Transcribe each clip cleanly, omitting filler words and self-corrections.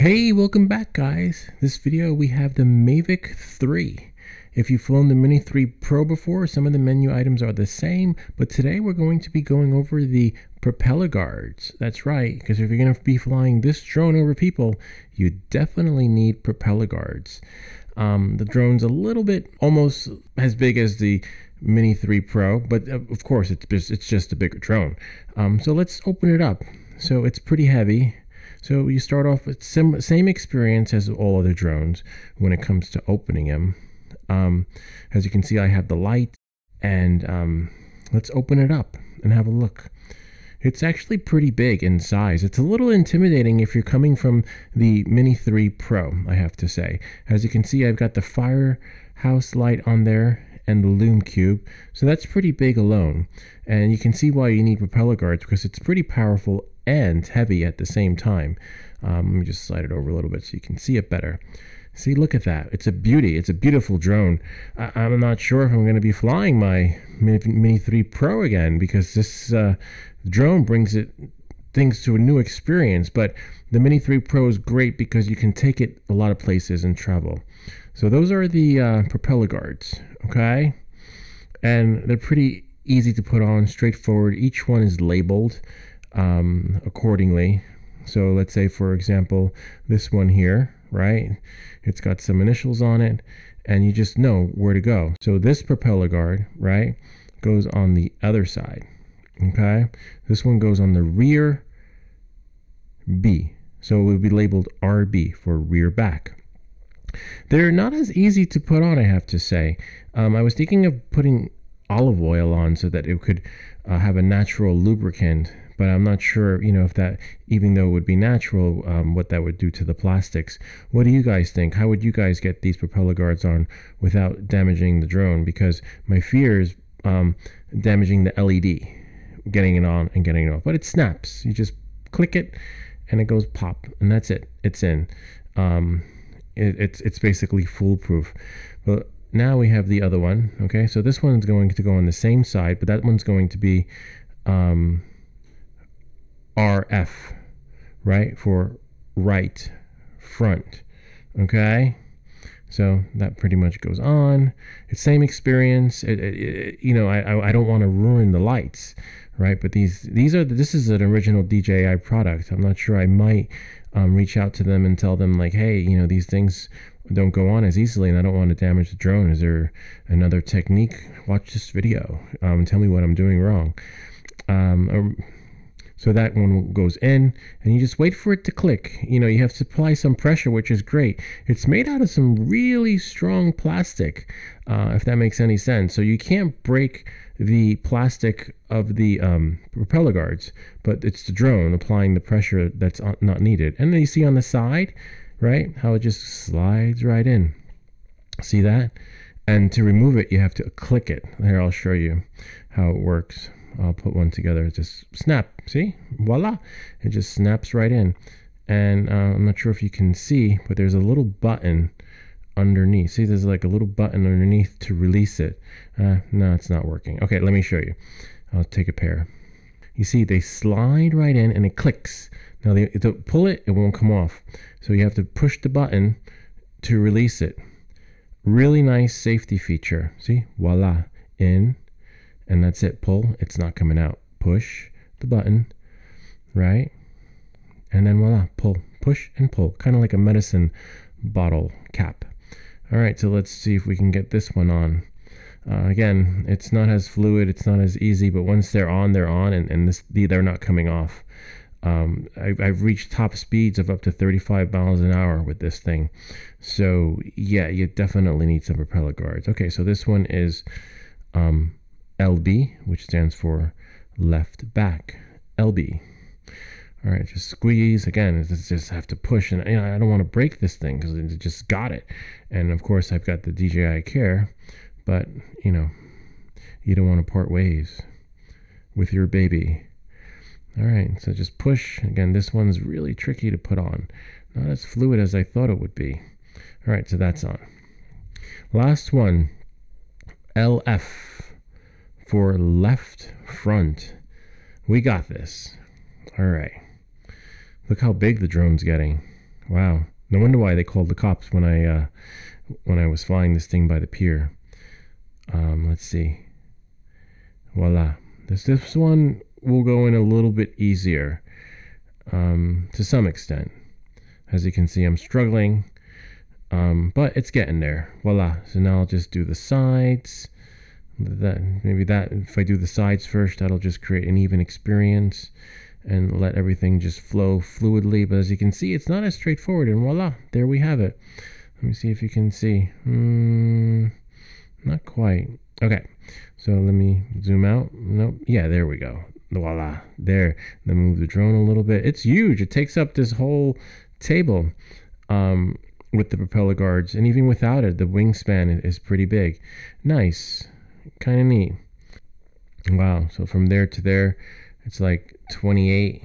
Hey, welcome back guys. This video we have the Mavic 3. If you've flown the Mini 3 Pro before, some of the menu items are the same, but today we're going to be going over the propeller guards. That's right, because if you're going to be flying this drone over people, you definitely need propeller guards. The drone's a little bit almost as big as the Mini 3 Pro, but of course it's just a bigger drone. So let's open it up. So it's pretty heavy. So you start off with same experience as all other drones when it comes to opening them. As you can see, I have the light, and let's open it up and have a look. It's actually pretty big in size. It's a little intimidating if you're coming from the Mini 3 Pro, I have to say. As you can see, I've got the firehouse light on there and the lume cube, so that's pretty big alone. And you can see why you need propeller guards, because it's pretty powerful and heavy at the same time. Let me just slide it over a little bit so you can see it better. See, look at that. It's a beauty. It's a beautiful drone. I'm not sure if I'm going to be flying my Mini 3 Pro again, because this drone brings things to a new experience. But the Mini 3 Pro is great because you can take it a lot of places and travel. So those are the propeller guards, okay? And they're pretty easy to put on, straightforward. Each one is labeled accordingly. So let's say, for example, this one here, right? It's got some initials on it, and you just know where to go. So this propeller guard, right, goes on the other side, okay? This one goes on the rear B. So it would be labeled RB for rear back. They're not as easy to put on, I have to say. I was thinking of putting olive oil on so that it could have a natural lubricant, but I'm not sure, if that, even though it would be natural, what that would do to the plastics. What do you guys think? How would you guys get these propeller guards on without damaging the drone? Because my fear is damaging the LED, getting it on and getting it off. But it snaps. You just click it and it goes pop, and that's it. It's in. It's basically foolproof. But now we have the other one. Okay, so this one's going to go on the same side, but that one's going to be RF, right, for right front. Okay, so that pretty much goes on. It's same experience. I don't want to ruin the lights, right? But this is an original DJI product. I'm not sure. I might reach out to them and tell them, like, hey, these things don't go on as easily, and I don't want to damage the drone. Is there another technique? Watch this video. Tell me what I'm doing wrong. So that one goes in, and you just wait for it to click. You have to apply some pressure, which is great. It's made out of some really strong plastic, if that makes any sense. So you can't break the plastic of the propeller guards, but it's the drone applying the pressure that's not needed. And then you see on the side, right, how it just slides right in. See that? And to remove it, you have to click it. Here, I'll show you how it works. I'll put one together. It just snap. See? Voila. It just snaps right in. And I'm not sure if you can see, but there's a little button underneath. See, there's like a little button underneath to release it. No, it's not working. Okay, let me show you. I'll take a pair. You see, they slide right in and it clicks. Now, to pull it, it won't come off. So you have to push the button to release it. Really nice safety feature. See? Voila. In. And that's it. Pull. It's not coming out. Push the button, right? And then voila. Pull. Push and pull. Kind of like a medicine bottle cap. All right, so let's see if we can get this one on. Again, it's not as fluid. It's not as easy, but once they're on, and they're not coming off. I've reached top speeds of up to 35 miles an hour with this thing. So yeah, you definitely need some propeller guards. Okay, so this one is LB, which stands for left back. LB. All right, just squeeze. Again, just have to push, and I don't want to break this thing because it just got it. And of course, I've got the DJI Care, but you don't want to part ways with your baby. All right, so just push. Again, this one's really tricky to put on. Not as fluid as I thought it would be. All right, so that's on. Last one, LF for left front. We got this. All right. Look how big the drone's getting. Wow. No wonder why they called the cops when I was flying this thing by the pier. Let's see. Voila. This one will go in a little bit easier, to some extent. As you can see, I'm struggling, but it's getting there. Voila. So now I'll just do the sides. If I do the sides first, that'll just create an even experience and let everything just flow fluidly. But as you can see, it's not as straightforward, and voila, there we have it. Let me see if you can see. Not quite. Okay, so let me zoom out. Nope. Yeah, there we go. Voila, there. Then move the drone a little bit. It's huge. It takes up this whole table, with the propeller guards, and even without it, the wingspan is pretty big. Nice. Kind of neat. Wow. So from there to there, it's like 28,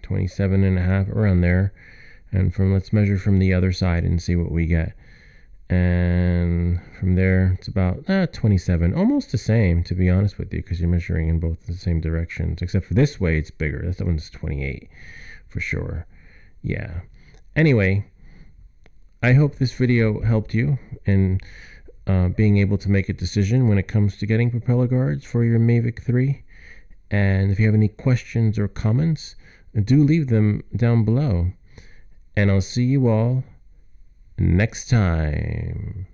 27 and a half, around there. And let's measure from the other side and see what we get. And from there, it's about 27, almost the same, to be honest with you, because you're measuring in both the same directions, except for this way it's bigger. This one's 28 for sure. Yeah. Anyway, I hope this video helped you in being able to make a decision when it comes to getting propeller guards for your Mavic 3. And if you have any questions or comments, do leave them down below. And I'll see you all next time.